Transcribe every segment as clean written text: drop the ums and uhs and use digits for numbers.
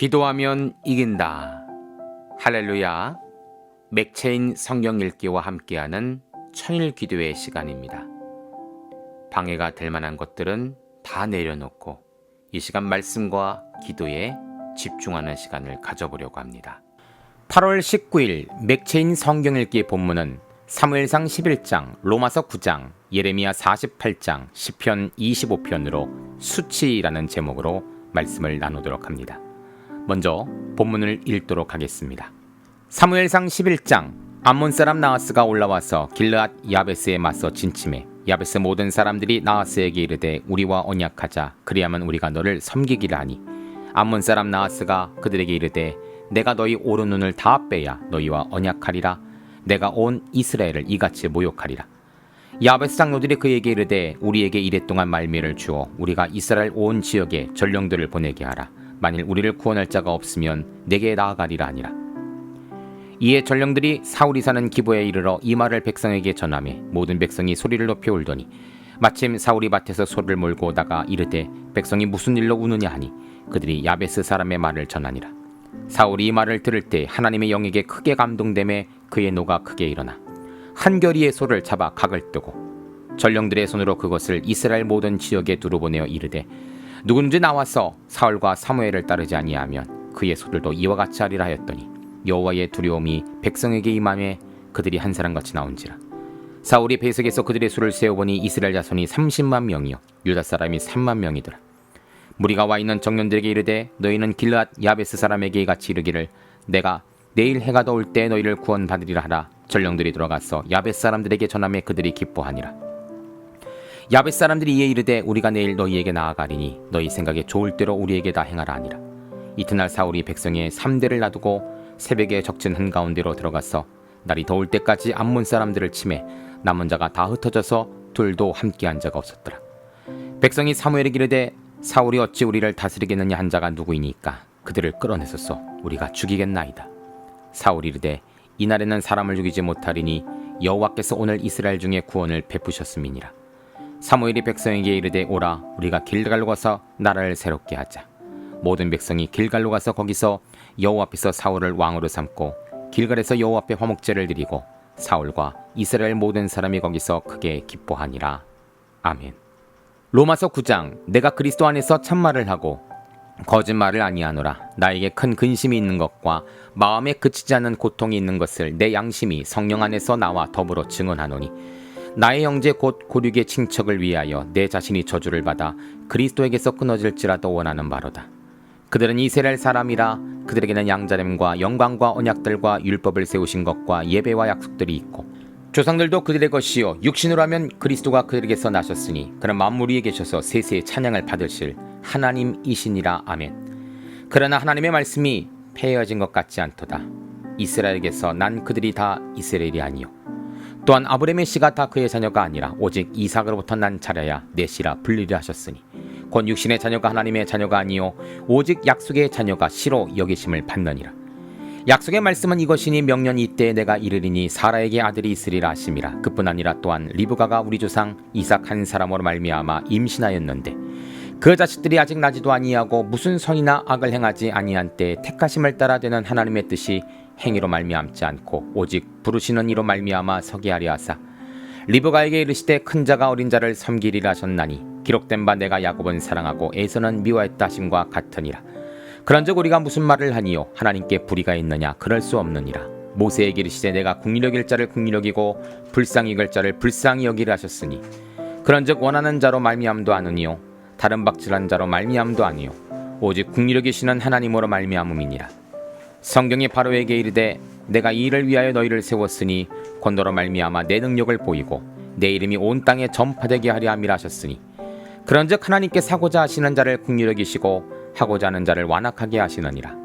기도하면 이긴다. 할렐루야. 맥체인 성경 읽기와 함께하는 천일 기도의 시간입니다. 방해가 될 만한 것들은 다 내려놓고 이 시간 말씀과 기도에 집중하는 시간을 가져보려고 합니다. 8월 19일 맥체인 성경 읽기 본문은 사무엘상 11장, 로마서 9장, 예레미야 48장, 시편 25편으로 수치라는 제목으로 말씀을 나누도록 합니다. 먼저 본문을 읽도록 하겠습니다. 사무엘상 11장, 암몬 사람 나하스가 올라와서 길르앗 야베스에 맞서 진침해 야베스 모든 사람들이 나하스에게 이르되 우리와 언약하자. 그리하면 우리가 너를 섬기기를 하니 암몬 사람 나하스가 그들에게 이르되 내가 너희 오른 눈을 다 빼야 너희와 언약하리라. 내가 온 이스라엘을 이같이 모욕하리라. 야베스 장로들이 그에게 이르되 우리에게 이랫동안 말미를 주어 우리가 이스라엘 온 지역에 전령들을 보내게 하라. 만일 우리를 구원할 자가 없으면 내게 나아가리라 하니라. 이에 전령들이 사울이 사는 기브에 이르러 이 말을 백성에게 전하매 모든 백성이 소리를 높여 울더니 마침 사울이 밭에서 소를 몰고 오다가 이르되 백성이 무슨 일로 우느냐 하니 그들이 야베스 사람의 말을 전하니라. 사울이 이 말을 들을 때 하나님의 영에게 크게 감동되매 그의 노가 크게 일어나 한 겨리의 소를 잡아 각을 뜨고 전령들의 손으로 그것을 이스라엘 모든 지역에 두루 보내어 이르되 누구든지 나와서 사울과 사무엘을 따르지 아니하면 그의 소들도 이와 같이 하리라 하였더니 여호와의 두려움이 백성에게 임함에 그들이 한 사람같이 나온지라. 사울이 배석에서 그들의 수를 세어보니 이스라엘 자손이 30만 명이요 유다 사람이 3만 명이더라. 무리가 와 있는 정년들에게 이르되 너희는 길르앗 야베스 사람에게 이같이 이르기를 내가 내일 해가 더울 때 너희를 구원받으리라 하라. 전령들이 들어가서 야베스 사람들에게 전하매 그들이 기뻐하니라. 야베스 사람들이 이에 이르되 우리가 내일 너희에게 나아가리니 너희 생각에 좋을 대로 우리에게 다 행하라 하니라. 이튿날 사울이 백성의 3대를 놔두고 새벽에 적진 한가운데로 들어가서 날이 더울 때까지 암몬 사람들을 치매 남은 자가 다 흩어져서 둘도 함께한 자가 없었더라. 백성이 사무엘에게 이르되 사울이 어찌 우리를 다스리겠느냐 한 자가 누구이니까 그들을 끌어내소서 우리가 죽이겠나이다. 사울이 이르되 이날에는 사람을 죽이지 못하리니 여호와께서 오늘 이스라엘 중에 구원을 베푸셨음이니라. 사무엘이 백성에게 이르되 오라 우리가 길갈로 가서 나라를 새롭게 하자. 모든 백성이 길갈로 가서 거기서 여호와 앞에서 사울을 왕으로 삼고 길갈에서 여호와 앞에 화목제를 드리고 사울과 이스라엘 모든 사람이 거기서 크게 기뻐하니라. 아멘. 로마서 9장, 내가 그리스도 안에서 참말을 하고 거짓말을 아니하노라. 나에게 큰 근심이 있는 것과 마음에 그치지 않는 고통이 있는 것을 내 양심이 성령 안에서 나와 더불어 증언하노니 나의 형제 곧 고륙의 친척을 위하여 내 자신이 저주를 받아 그리스도에게서 끊어질지라도 원하는 바로다. 그들은 이스라엘 사람이라. 그들에게는 양자됨과 영광과 언약들과 율법을 세우신 것과 예배와 약속들이 있고 조상들도 그들의 것이요 육신으로 하면 그리스도가 그들에게서 나셨으니 그는 만물 위에 계셔서 세세의 찬양을 받으실 하나님이시니라. 아멘. 그러나 하나님의 말씀이 폐허진 것 같지 않도다. 이스라엘에게서 난 그들이 다 이스라엘이 아니요 또한 아브라함의 씨가 다 그의 자녀가 아니라 오직 이삭으로부터 난 자라야 내 씨라 불리려 하셨으니 곧 육신의 자녀가 하나님의 자녀가 아니요 오직 약속의 자녀가 씨로 여기심을 받느니라. 약속의 말씀은 이것이니 명년 이때에 내가 이르리니 사라에게 아들이 있으리라 하심이라. 그뿐 아니라 또한 리브가가 우리 조상 이삭 한 사람으로 말미암아 임신하였는데 그 자식들이 아직 나지도 아니하고 무슨 선이나 악을 행하지 아니한 때에 택하심을 따라 되는 하나님의 뜻이 행위로 말미암지 않고 오직 부르시는 이로 말미암아 서게 하려 하사 리브가에게 이르시되 큰 자가 어린 자를 섬기리라 하셨나니 기록된 바 내가 야곱은 사랑하고 에서는 미워했다 하심과 같으니라. 그런즉 우리가 무슨 말을 하니요 하나님께 불의가 있느냐 그럴 수 없느니라. 모세에게 이르시되 내가 국률 여길 자를 국률 여기고 불쌍히 여길 자를 불쌍히 여기라 하셨으니 그런즉 원하는 자로 말미암도 아니요 다른 박질한 자로 말미암도 아니요 오직 국률 여기시는 하나님으로 말미암음이니라. 성경이 바로에게 이르되 내가 이 일을 위하여 너희를 세웠으니 권도로 말미암아 내 능력을 보이고 내 이름이 온 땅에 전파되게 하려 함이라 하셨으니 그런즉 하나님께 사고자 하시는 자를 긍휼히 여기시고 하고자 하는 자를 완악하게 하시느니라.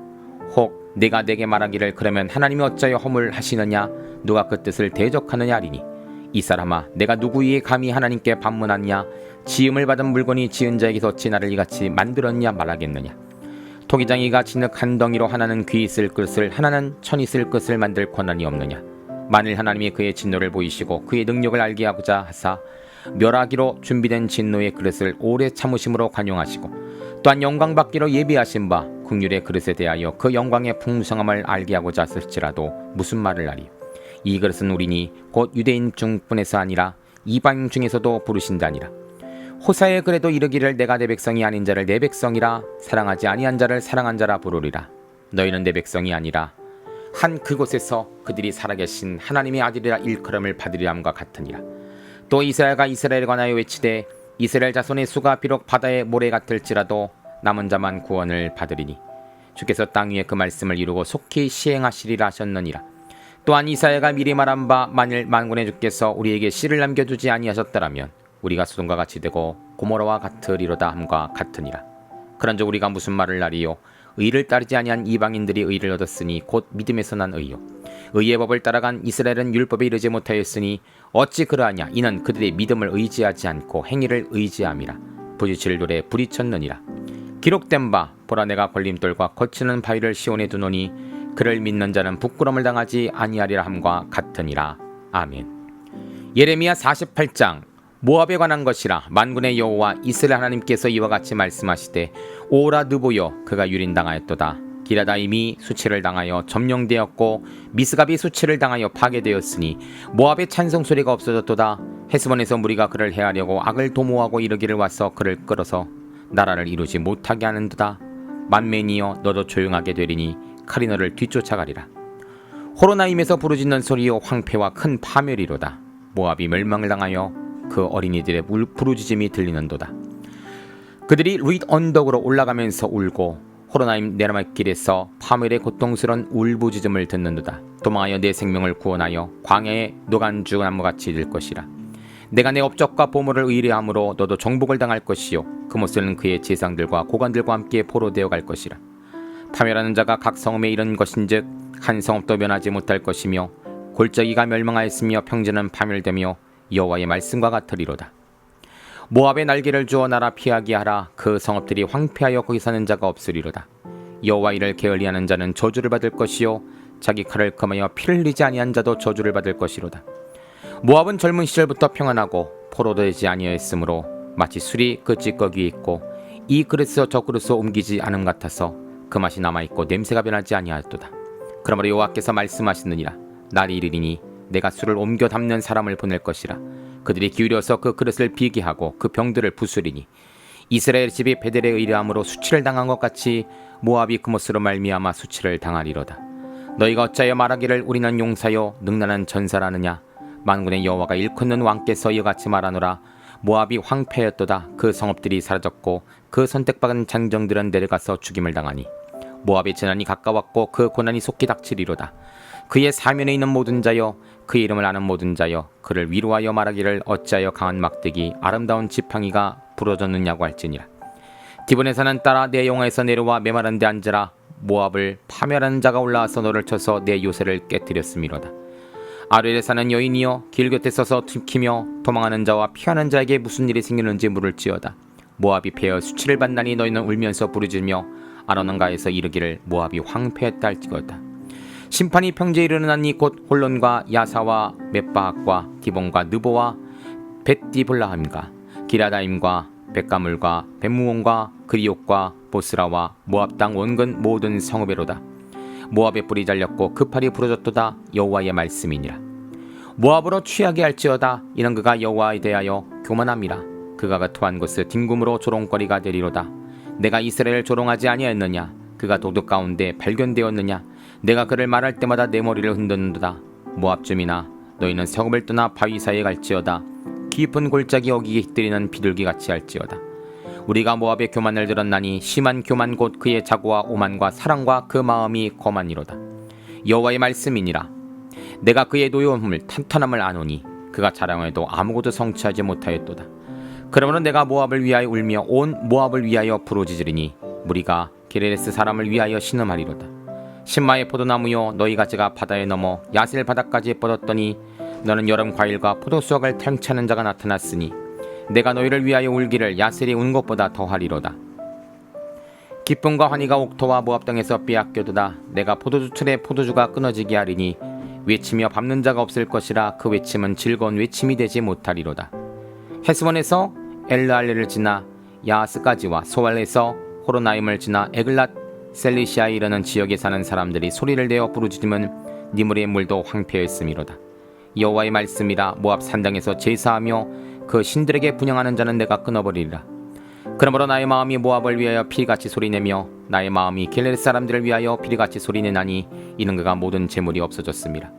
혹 네가 내게 말하기를 그러면 하나님이 어찌하여 허물하시느냐 누가 그 뜻을 대적하느냐 하리니 이 사람아 내가 누구 위에 감히 하나님께 반문하느냐 지음을 받은 물건이 지은 자에게서 어찌 나를 이같이 만들었냐 말하겠느냐. 토기장이가 진흙 한 덩이로 하나는 귀 있을 것을 하나는 천 있을 것을 만들 권한이 없느냐. 만일 하나님이 그의 진노를 보이시고 그의 능력을 알게 하고자 하사 멸하기로 준비된 진노의 그릇을 오래 참으심으로 관용하시고 또한 영광받기로 예비하신 바 국률의 그릇에 대하여 그 영광의 풍성함을 알게 하고자 했을지라도 무슨 말을 하리. 이 그릇은 우리니 곧 유대인 중뿐에서 아니라 이방 중에서도 부르신다니라. 호사에 그래도 이르기를 내가 내 백성이 아닌 자를 내 백성이라 사랑하지 아니한 자를 사랑한 자라 부르리라. 너희는 내 백성이 아니라 한 그곳에서 그들이 살아계신 하나님의 아들이라 일컬음을 받으리라 함과 같으니라. 또 이스라엘과 이스라엘에 관하여 외치되 이스라엘 자손의 수가 비록 바다의 모래 같을지라도 남은 자만 구원을 받으리니 주께서 땅 위에 그 말씀을 이루고 속히 시행하시리라 하셨느니라. 또한 이사야가 미리 말한 바 만일 만군의 주께서 우리에게 씨를 남겨두지 아니하셨더라면 우리가 소돔과 같이 되고 고모라와 같으리로다 함과 같으니라. 그런즉 우리가 무슨 말을 하리요. 의를 따르지 아니한 이방인들이 의를 얻었으니 곧 믿음에서 난 의요. 의의 법을 따라간 이스라엘은 율법에 이르지 못하였으니 어찌 그러하냐. 이는 그들의 믿음을 의지하지 않고 행위를 의지함이라. 부딪힐 돌에 불이 쳤느니라. 기록된 바 보라 내가 걸림돌과 거치는 바위를 시온에 두노니 그를 믿는 자는 부끄러움을 당하지 아니하리라 함과 같으니라. 아멘. 예레미야 48장. 모압에 관한 것이라. 만군의 여호와 이스라엘 하나님께서 이와 같이 말씀하시되 오라 느보여 그가 유린당하였도다. 기라다임이 수치를 당하여 점령되었고 미스갑이 수치를 당하여 파괴되었으니 모압의 찬송소리가 없어졌도다. 헤스본에서 무리가 그를 해하려고 악을 도모하고 이르기를 와서 그를 끌어서 나라를 이루지 못하게 하는도다. 만맨이여 너도 조용하게 되리니 칼이 너를 뒤쫓아가리라. 호로나임에서 부르짖는 소리요 황폐와 큰 파멸이로다. 모압이 멸망을 당하여 그 어린이들의 부르짖음이 들리는도다. 그들이 루잇 언덕으로 올라가면서 울고 호로나임 내리막길에서 파멸의 고통스러운 울부짖음을 듣는도다. 도망하여 내 생명을 구원하여 광야의 노간주 나무같이 될 것이라. 내가 내 업적과 보물을 의뢰함으로 너도 정복을 당할 것이요 그 못쓰는 그의 제상들과 고관들과 함께 포로되어 갈 것이라. 파멸하는 자가 각 성읍에 이른 것인즉 한 성읍도 면하지 못할 것이며 골짜기가 멸망하였으며 평지는 파멸되며 여호와의 말씀과 같으리로다. 모압의 날개를 주어 나라 피하게 하라. 그 성읍들이 황폐하여 거기 사는 자가 없으리로다. 여호와 이를 게을리하는 자는 저주를 받을 것이요 자기 칼을 금하여 피를 흘리지 아니한 자도 저주를 받을 것이로다. 모압은 젊은 시절부터 평안하고 포로되지 아니하였으므로 마치 술이 그 찌꺼기에 있고 이 그릇에서 저 그릇으로 옮기지 않음 같아서 그 맛이 남아있고 냄새가 변하지 아니하였도다. 그러므로 여호와께서 말씀하시느니라. 날이 이르리니 내가 술을 옮겨 담는 사람을 보낼 것이라. 그들이 기울여서 그 그릇을 비게 하고 그 병들을 부수리니 이스라엘 집이 베델에 의뢰함으로 수치를 당한 것 같이 모압이 그못으로 말미암아 수치를 당하리로다. 너희가 어찌하여 말하기를 우리는 용사요 능란한 전사라느냐. 만군의 여호와가 일컫는 왕께서 이같이 말하노라. 모압이 황폐하였도다. 그 성읍들이 사라졌고 그 선택받은 장정들은 내려가서 죽임을 당하니 모압의 재난이 가까웠고 그 고난이 속히 닥치리로다. 그의 사면에 있는 모든 자여 그의 이름을 아는 모든 자여 그를 위로하여 말하기를 어찌하여 강한 막대기 아름다운 지팡이가 부러졌느냐고 할지니라. 디본에 사는 딸아 내 영화에서 내려와 메마른 데 앉으라. 모압을 파멸하는 자가 올라와서 너를 쳐서 내 요새를 깨뜨렸음이로다. 아벨에 사는 여인이여 길 곁에 서서 튀키며 도망하는 자와 피하는 자에게 무슨 일이 생기는지 물을지어다. 모압이 패여 수치를 받나니 너희는 울면서 부르짖으며 아르논가에서 이르기를 모압이 황폐했다 할지어다. 심판이 평지에 이르나니 곧 홀론과 야사와 벳바학과 디본과 느보와 벳디블라함과 기라다임과 벳가물과 벳무온과 그리옥과 보스라와 모압 땅 원근 모든 성읍에로다. 모압의 뿔이 잘렸고 그 팔이 부러졌도다. 여호와의 말씀이니라. 모압으로 취하게 할지어다. 이는 그가 여호와에 대하여 교만함이라. 그가 거토한 곳을 뒹굼으로 조롱거리가 되리로다. 내가 이스라엘을 조롱하지 아니하였느냐. 그가 도둑 가운데 발견되었느냐. 내가 그를 말할 때마다 내 머리를 흔드는도다. 모압쯤이나 너희는 성읍을 떠나 바위 사이에 갈지어다. 깊은 골짜기 어기에 깃들이는 비둘기같이 할지어다. 우리가 모압의 교만을 들었나니 심한 교만 곧 그의 자고와 오만과 사랑과 그 마음이 거만이로다. 여호와의 말씀이니라. 내가 그의 노여움을 탄탄함을 아노니 그가 자랑해도 아무것도 성취하지 못하였도다. 그러므로 내가 모압을 위하여 울며 온 모압을 위하여 부르짖으리니 무리가 게레스 사람을 위하여 신음하리로다. 신마의 포도나무여 너희 가지가 바다에 넘어 야셀 바다까지 뻗었더니 너는 여름 과일과 포도수확을 탕취하는 자가 나타났으니 내가 너희를 위하여 울기를 야셀이 운 것보다 더하리로다. 기쁨과 환희가 옥토와 모압 땅에서 빼앗겨도다. 내가 포도주 틀에 포도주가 끊어지게 하리니 외치며 밟는 자가 없을 것이라. 그 외침은 즐거운 외침이 되지 못하리로다. 헤스본에서 엘르알레를 지나 야하스까지와 소알에서 호로나임을 지나 에글랏 셀리시아에 이르는 지역에 사는 사람들이 소리를 내어 부르짖으면 니물의 물도 황폐했음이로다. 여호와의 말씀이라. 모압 산당에서 제사하며 그 신들에게 분향하는 자는 내가 끊어버리리라. 그러므로 나의 마음이 모압을 위하여 피리같이 소리내며 나의 마음이 길르앗 사람들을 위하여 피리같이 소리내나니 이는 그가 모든 재물이 없어졌습니다.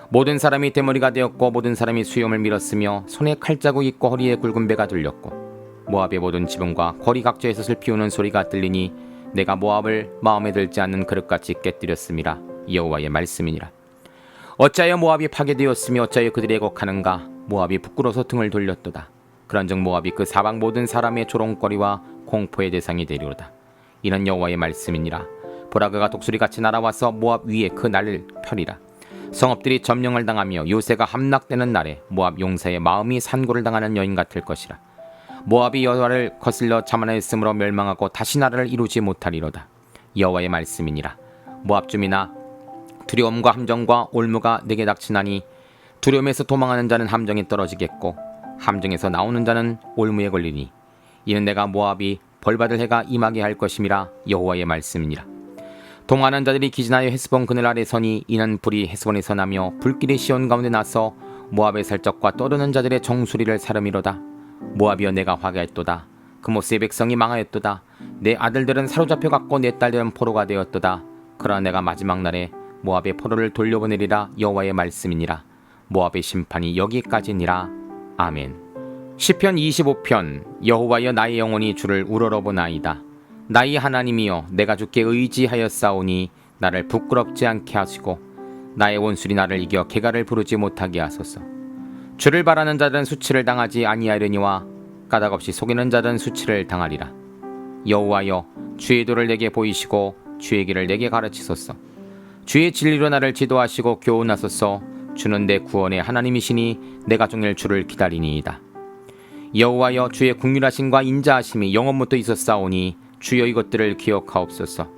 모든 사람이 대머리가 되었고 모든 사람이 수염을 밀었으며 손에 칼자국 있고 허리에 굵은 배가 들렸고 모압의 모든 지붕과 거리 각지에서 슬피 우는 소리가 들리니 내가 모압을 마음에 들지 않는 그릇같이 깨뜨렸음이라. 여호와의 말씀이니라. 어찌하여 모압이 파괴되었으며 어찌하여 그들이 애곡하는가. 모압이 부끄러워서 등을 돌렸도다. 그런즉 모압이 그 사방 모든 사람의 조롱거리와 공포의 대상이 되리로다. 이는 여호와의 말씀이니라. 보라, 그가 독수리같이 날아와서 모압 위에 그 날을 펴리라. 성읍들이 점령을 당하며 요새가 함락되는 날에 모압 용사의 마음이 산고를 당하는 여인 같을 것이라. 모압이 여호와를 거슬러 자만하였으므로 멸망하고 다시 나라를 이루지 못하리로다. 여호와의 말씀이니라. 모압 주민아, 두려움과 함정과 올무가 내게 닥치나니 두려움에서 도망하는 자는 함정에 떨어지겠고 함정에서 나오는 자는 올무에 걸리니 이는 내가 모압이 벌받을 해가 임하게 할 것임이라. 여호와의 말씀이니라. 동하는 자들이 기진하여 헤스본 그늘 아래 서니 이는 불이 헤스본에서 나며 불길이 시온 가운데 나서 모압의 살적과 떠도는 자들의 정수리를 사름이로다. 모압이여, 내가 화가했도다. 그모스의 백성이 망하였도다. 내 아들들은 사로잡혀갔고 내 딸들은 포로가 되었도다. 그러나 내가 마지막 날에 모압의 포로를 돌려보내리라. 여호와의 말씀이니라. 모압의 심판이 여기까지니라. 아멘. 시편 25편. 여호와여, 나의 영혼이 주를 우러러보나이다. 나의 하나님이여, 내가 주께 의지하였사오니 나를 부끄럽지 않게 하시고 나의 원수리 나를 이겨 개가를 부르지 못하게 하소서. 주를 바라는 자들은 수치를 당하지 아니하려니와 까닭없이 속이는 자들은 수치를 당하리라. 여호와여, 주의 도를 내게 보이시고 주의 길을 내게 가르치소서. 주의 진리로 나를 지도하시고 교훈하소서. 주는 내 구원의 하나님이시니 내가 종일 주를 기다리니이다. 여호와여, 주의 긍휼하심과 인자하심이 영원부터 있었사오니 주여 이것들을 기억하옵소서.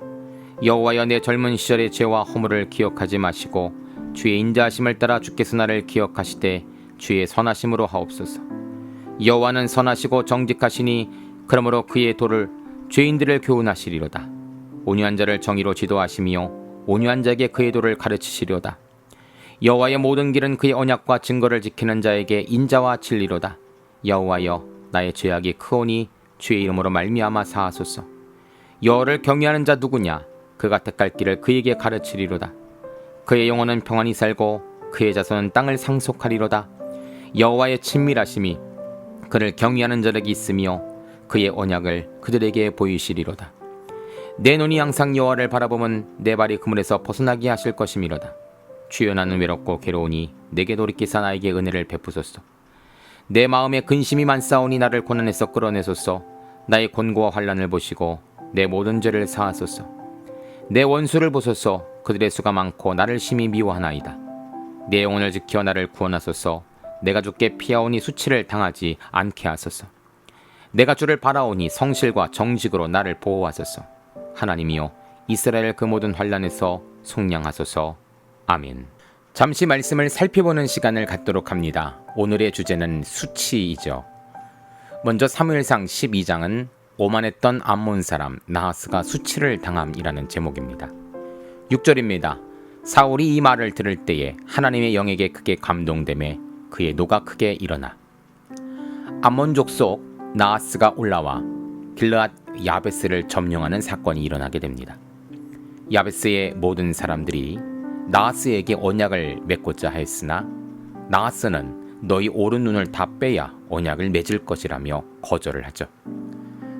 여호와여, 내 젊은 시절의 죄와 허물을 기억하지 마시고 주의 인자하심을 따라 주께서 나를 기억하시되 주의 선하심으로 하옵소서. 여호와는 선하시고 정직하시니 그러므로 그의 도를 죄인들을 교훈하시리로다. 온유한 자를 정의로 지도하시며 온유한 자에게 그의 도를 가르치시리로다. 여호와의 모든 길은 그의 언약과 증거를 지키는 자에게 인자와 진리로다. 여호와여, 나의 죄악이 크오니 주의 이름으로 말미암아 사하소서. 여호와를 경외하는 자 누구냐? 그가 택할 길을 그에게 가르치리로다. 그의 영혼은 평안히 살고 그의 자손은 땅을 상속하리로다. 여호와의 친밀하심이 그를 경외하는 자에게 있으며 그의 언약을 그들에게 보이시리로다. 내 눈이 항상 여호와를 바라보면 내 발이 그물에서 벗어나게 하실 것이미로다. 주여, 나는 외롭고 괴로우니 내게 돌이키사 나에게 은혜를 베푸소서. 내 마음에 근심이 많사오니 나를 고난에서 끌어내소서. 나의 곤고와 환난을 보시고 내 모든 죄를 사하소서. 내 원수를 보소서. 그들의 수가 많고 나를 심히 미워하나이다. 내 영혼을 지켜 나를 구원하소서. 내가 주께 피하오니 수치를 당하지 않게 하소서. 내가 주를 바라오니 성실과 정직으로 나를 보호하소서. 하나님이여, 이스라엘 그 모든 환난에서 속량하소서. 아멘. 잠시 말씀을 살펴보는 시간을 갖도록 합니다. 오늘의 주제는 수치이죠. 먼저 사무엘상 12장은 오만했던 암몬 사람 나하스가 수치를 당함이라는 제목입니다. 6절입니다. 사울이 이 말을 들을 때에 하나님의 영에게 크게 감동되매 그의 노가 크게 일어나 암몬 족속 나하스가 올라와 길르앗 야베스를 점령하는 사건이 일어나게 됩니다. 야베스의 모든 사람들이 나하스에게 언약을 맺고자 하였으나 나하스는 너희 오른 눈을 다 빼야 언약을 맺을 것이라며 거절을 하죠.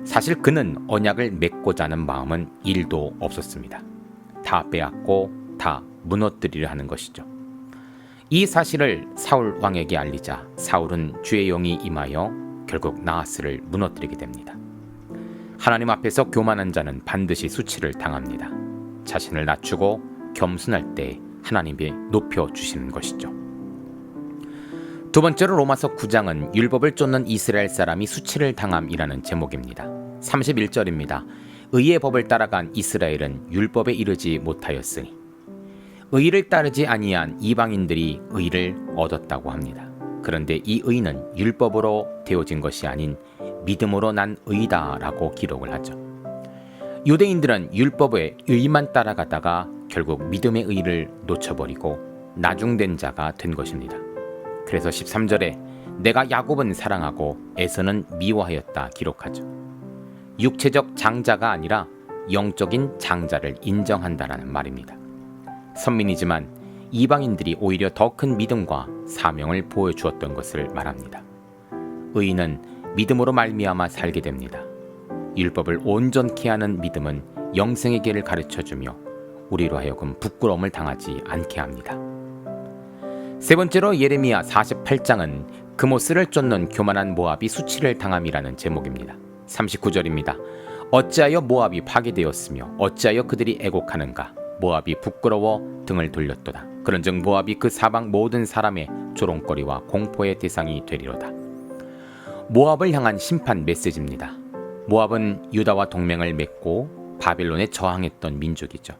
사실 그는 언약을 맺고자 하는 마음은 1도 없었습니다. 다 빼앗고 다 무너뜨리려 하는 것이죠. 이 사실을 사울 왕에게 알리자 사울은 주의 영이 임하여 결국 나하스를 무너뜨리게 됩니다. 하나님 앞에서 교만한 자는 반드시 수치를 당합니다. 자신을 낮추고 겸손할 때 하나님이 높여주시는 것이죠. 두 번째로 로마서 9장은 율법을 쫓는 이스라엘 사람이 수치를 당함이라는 제목입니다. 31절입니다. 의의 법을 따라간 이스라엘은 율법에 이르지 못하였으니 의를 따르지 아니한 이방인들이 의를 얻었다고 합니다. 그런데 이 의는 율법으로 되어진 것이 아닌 믿음으로 난 의다라고 기록을 하죠. 유대인들은 율법의 의만 따라가다가 결국 믿음의 의를 놓쳐버리고 나중된 자가 된 것입니다. 그래서 13절에 내가 야곱은 사랑하고 에서는 미워하였다 기록하죠. 육체적 장자가 아니라 영적인 장자를 인정한다라는 말입니다. 선민이지만 이방인들이 오히려 더 큰 믿음과 사명을 보여주었던 것을 말합니다. 의인은 믿음으로 말미암아 살게 됩니다. 율법을 온전케 하는 믿음은 영생의 길을 가르쳐주며 우리로 하여금 부끄러움을 당하지 않게 합니다. 세 번째로 예레미야 48장은 그모스를 쫓는 교만한 모압이 수치를 당함이라는 제목입니다. 39절입니다. 어찌하여 모압이 파괴되었으며 어찌하여 그들이 애곡하는가. 모압이 부끄러워 등을 돌렸도다. 그런즉 모압이 그 사방 모든 사람의 조롱거리와 공포의 대상이 되리로다. 모압을 향한 심판 메시지입니다. 모압은 유다와 동맹을 맺고 바빌론에 저항했던 민족이죠.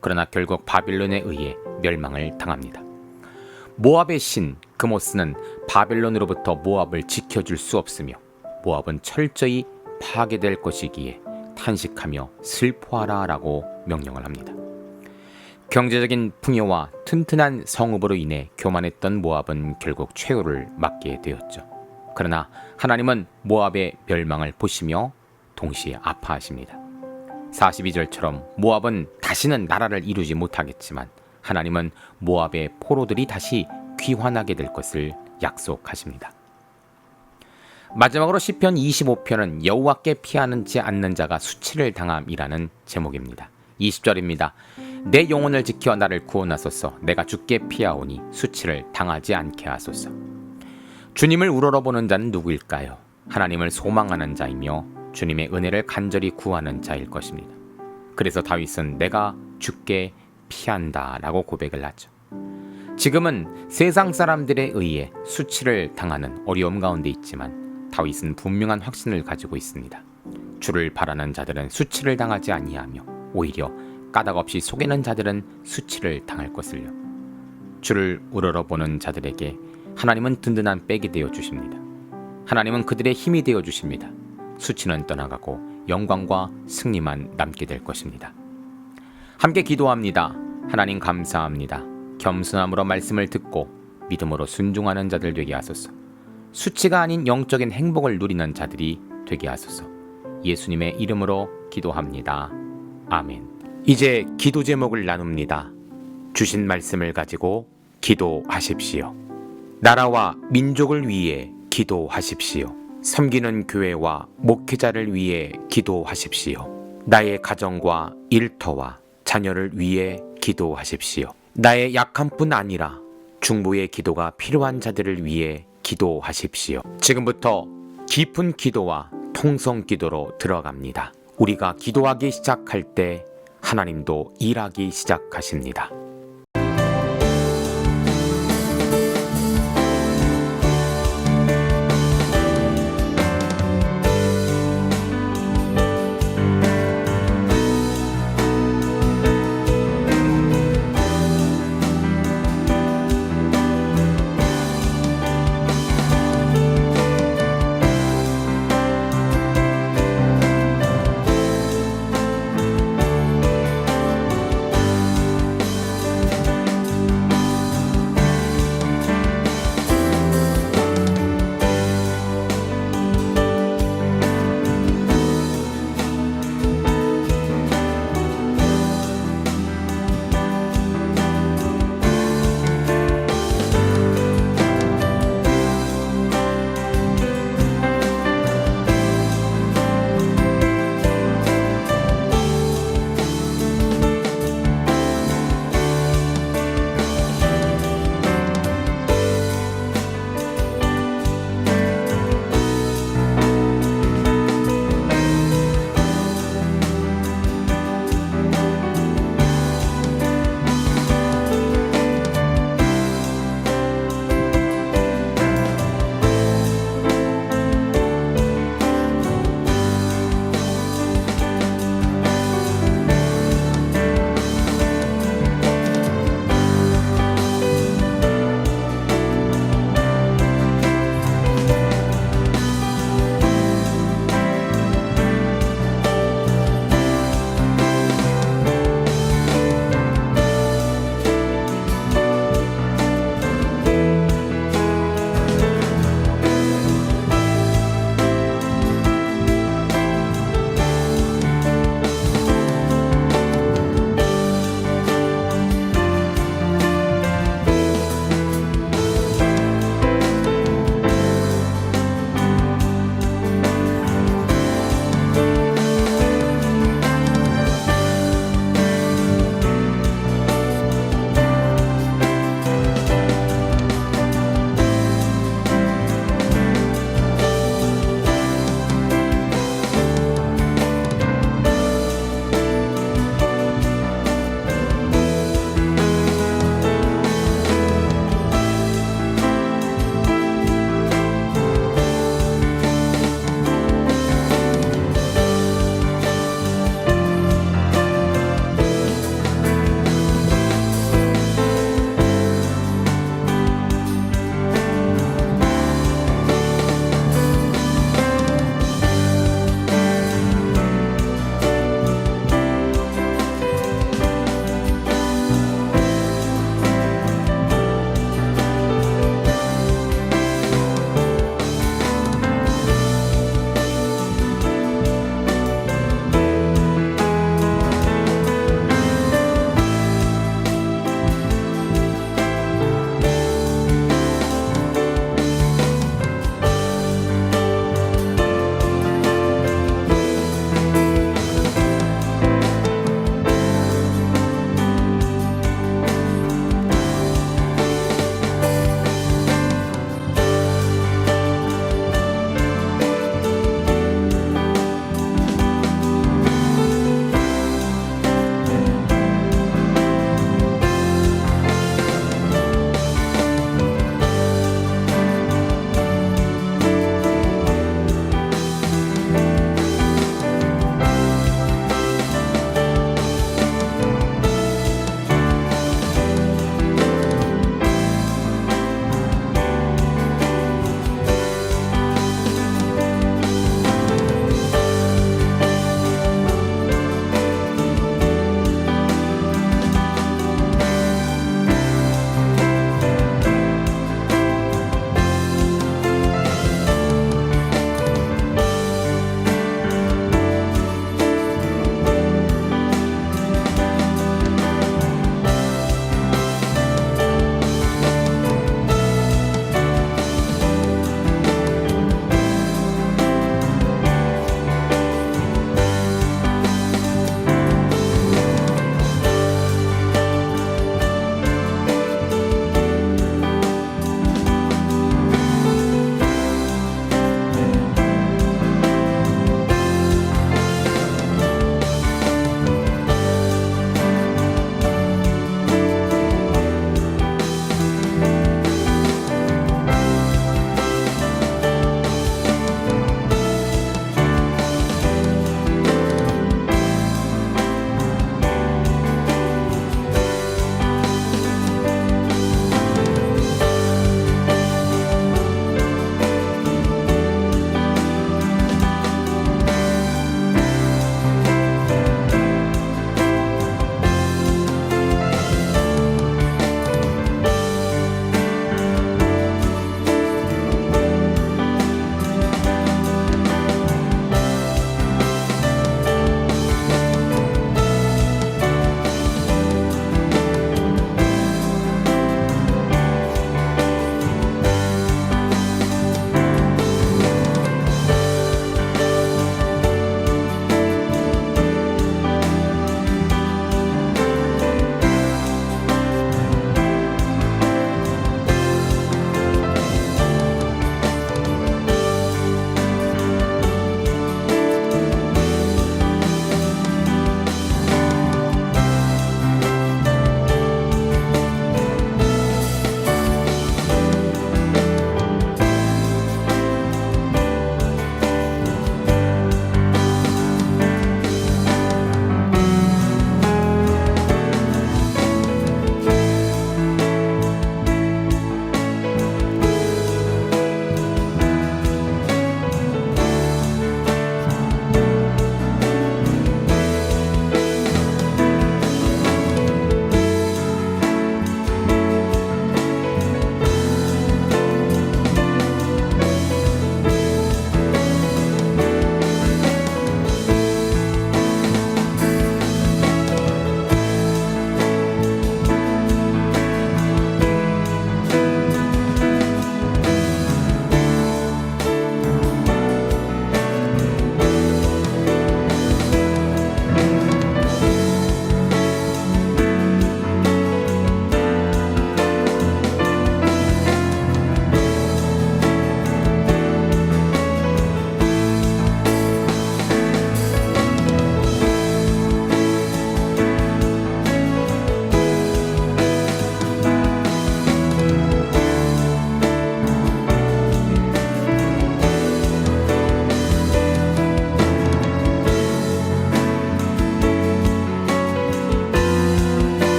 그러나 결국 바빌론에 의해 멸망을 당합니다. 모압의 신 그모스는 바빌론으로부터 모압을 지켜줄 수 없으며 모압은 철저히 파괴될 것이기에 탄식하며 슬퍼하라 라고 명령을 합니다. 경제적인 풍요와 튼튼한 성읍으로 인해 교만했던 모압은 결국 최후를 맞게 되었죠. 그러나 하나님은 모압의 멸망을 보시며 동시에 아파하십니다. 42절처럼 모압은 다시는 나라를 이루지 못하겠지만 하나님은 모압의 포로들이 다시 귀환하게 될 것을 약속하십니다. 마지막으로 시편 25편은 여호와께 피하지 않는 자가 수치를 당함이라는 제목입니다. 20절입니다. 내 영혼을 지켜 나를 구원하소서. 내가 주께 피하오니 수치를 당하지 않게 하소서. 주님을 우러러보는 자는 누구일까요? 하나님을 소망하는 자이며 주님의 은혜를 간절히 구하는 자일 것입니다. 그래서 다윗은 내가 주께 피한다 라고 고백을 하죠. 지금은 세상 사람들에 의해 수치를 당하는 어려움 가운데 있지만 다윗은 분명한 확신을 가지고 있습니다. 주를 바라는 자들은 수치를 당하지 아니하며 오히려 까닭없이 속이는 자들은 수치를 당할 것을요. 주를 우러러보는 자들에게 하나님은 든든한 백이 되어 주십니다. 하나님은 그들의 힘이 되어 주십니다. 수치는 떠나가고 영광과 승리만 남게 될 것입니다. 함께 기도합니다. 하나님 감사합니다. 겸손함으로 말씀을 듣고 믿음으로 순종하는 자들 되게 하소서. 수치가 아닌 영적인 행복을 누리는 자들이 되게 하소서. 예수님의 이름으로 기도합니다. 아멘. 이제 기도 제목을 나눕니다. 주신 말씀을 가지고 기도하십시오. 나라와 민족을 위해 기도하십시오. 섬기는 교회와 목회자를 위해 기도하십시오. 나의 가정과 일터와 자녀를 위해 기도하십시오. 나의 약함뿐 아니라 중보의 기도가 필요한 자들을 위해 기도하십시오. 지금부터 깊은 기도와 통성 기도로 들어갑니다. 우리가 기도하기 시작할 때 하나님도 일하기 시작하십니다.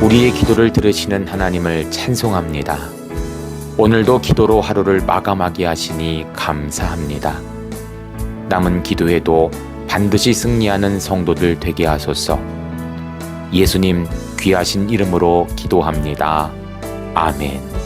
우리의 기도를 들으시는 하나님을 찬송합니다. 오늘도 기도로 하루를 마감하게 하시니 감사합니다. 남은 기도에도 반드시 승리하는 성도들 되게 하소서. 예수님 귀하신 이름으로 기도합니다. 아멘.